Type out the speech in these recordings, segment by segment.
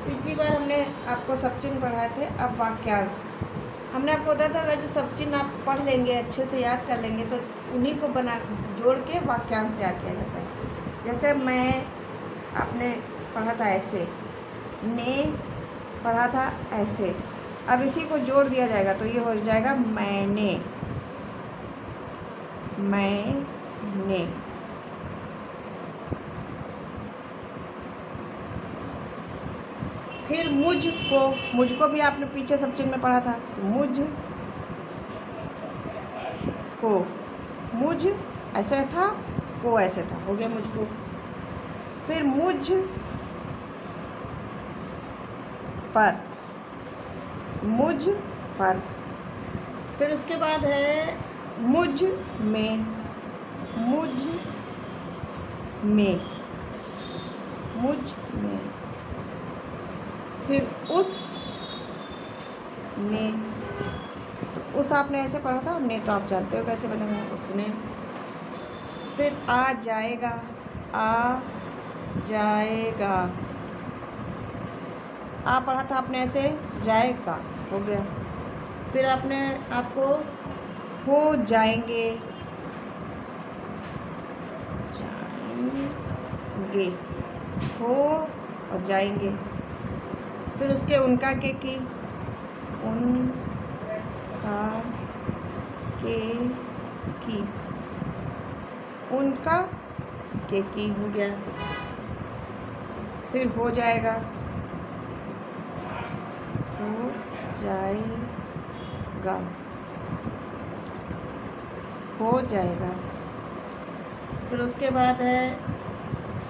पिछली बार हमने आपको सब चिन्ह पढ़ाए थे, अब वाक्यांश। हमने आपको बताया था अगर जो सब चिन्ह आप पढ़ लेंगे, अच्छे से याद कर लेंगे, तो उन्हीं को जोड़ के वाक्यांश तैयार किया जाता है। जैसे मैं, आपने पढ़ा था ऐसे, ने पढ़ा था ऐसे, अब इसी को जोड़ दिया जाएगा तो ये हो जाएगा मैंने। फिर मुझको भी आपने पीछे सब चिन्ह में पढ़ा था, तो मुझ ऐसे था, को ऐसे था, हो गया मुझको। फिर मुझ पर, फिर उसके बाद है मुझ में, फिर उसने, तो उस आपने ऐसे पढ़ा था, और ने तो आप जानते हो कैसे बनेगा, उसने। फिर आ जाएगा, आ पढ़ा था आपने ऐसे, जाएगा, हो गया। फिर आपको हो जाएंगे, हो और जाएंगे। फिर उसके उनका के की, उनका के की, हो गया। फिर हो जाएगा, हो जाएगा। फिर उसके बाद है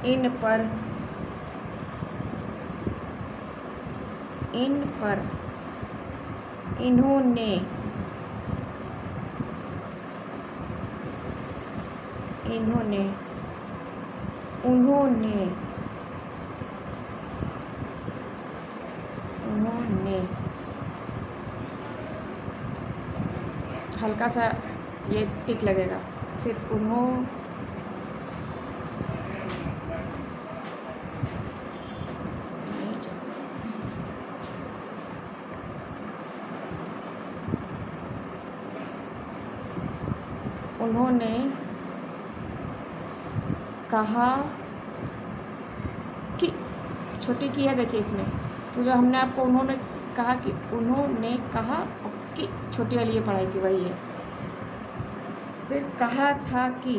इन पर, इन्होंने, उन्होंने, हल्का सा ये टिक लगेगा। फिर उन्होंने कहा कि, छोटी की है देखिए इसमें, तो जो हमने आपको उन्होंने कहा कि, उन्होंने कहा कि, छोटी वाली ये पढ़ाई थी वही है। फिर कहा था कि,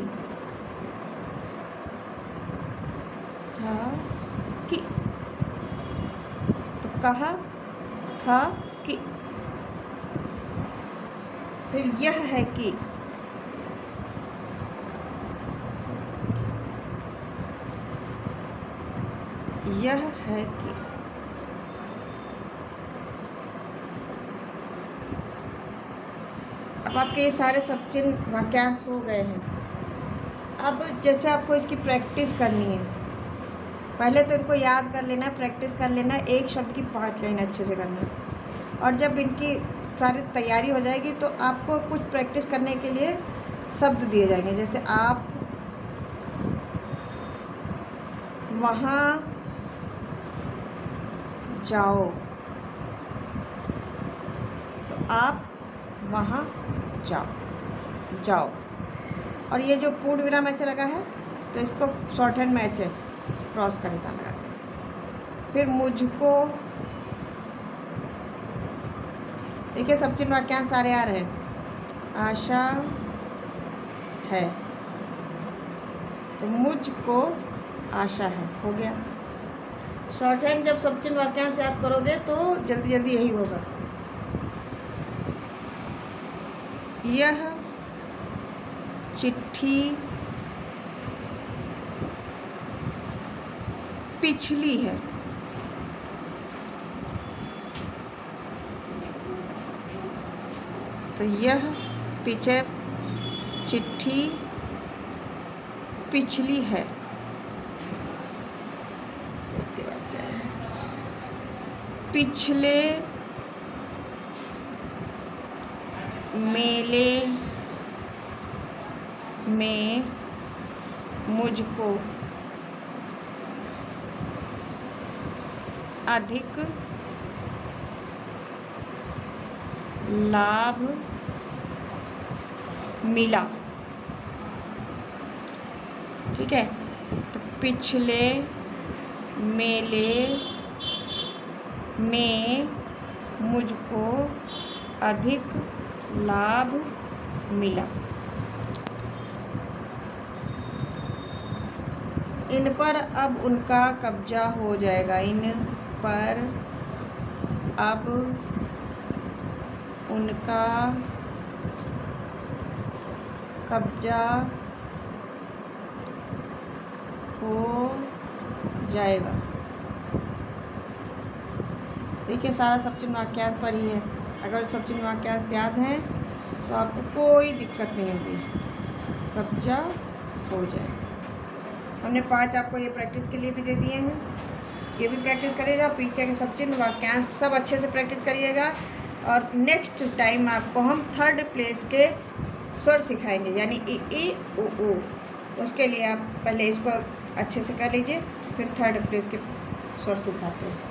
तो कहा था कि। फिर यह है कि, अब आपके ये सारे सब चिन्ह वाक्यांश हो गए हैं। अब जैसे आपको इसकी प्रैक्टिस करनी है, पहले तो इनको याद कर लेना है, प्रैक्टिस कर लेना है, एक शब्द की 5 लाइन अच्छे से करनी है। और जब इनकी सारी तैयारी हो जाएगी तो आपको कुछ प्रैक्टिस करने के लिए शब्द दिए जाएंगे। जैसे आप वहाँ जाओ, तो आप वहाँ जाओ। और ये जो पूर्ण विराम ऐसे लगा है, तो इसको शॉर्ट हैंड में ऐसे क्रॉस का निशान लगाते हैं। फिर मुझको, देखिए सब चिन्ह वाक्यांश सारे आ रहे हैं। आशा है, तो मुझको आशा है, हो गया। शॉर्ट हैंड जब सब चिन्ह वाक्यांश याद करोगे तो जल्दी जल्दी यही होगा। यह चिट्ठी पिछली है, तो यह पीछे चिट्ठी पिछली है। उसके बाद क्या है, पिछले मेले में मुझको अधिक लाभ मिला। ठीक है, तो पिछले मेले में मुझको अधिक लाभ मिला। इन पर अब उनका कब्जा हो जाएगा। इन पर अब उनका कब्जा हो जाएगा। देखिए, सारा सब्चिन्ह वाक्यांश पर ही है। अगर सब्चिन्ह वाक्यांश याद हैं तो आपको कोई दिक्कत नहीं होगी, कब्जा हो जाएगा। हमने 5 आपको ये प्रैक्टिस के लिए भी दे दिए हैं, ये भी प्रैक्टिस करिएगा। पीछे के सब्चिन्ह वाक्यांश सब अच्छे से प्रैक्टिस करिएगा। और नेक्स्ट टाइम आपको हम 3rd प्लेस के स्वर सिखाएंगे, यानी ई उ ऊ। उसके लिए आप पहले इसको अच्छे से कर लीजिए, फिर 3rd प्लेस के स्वर सिखाते हैं।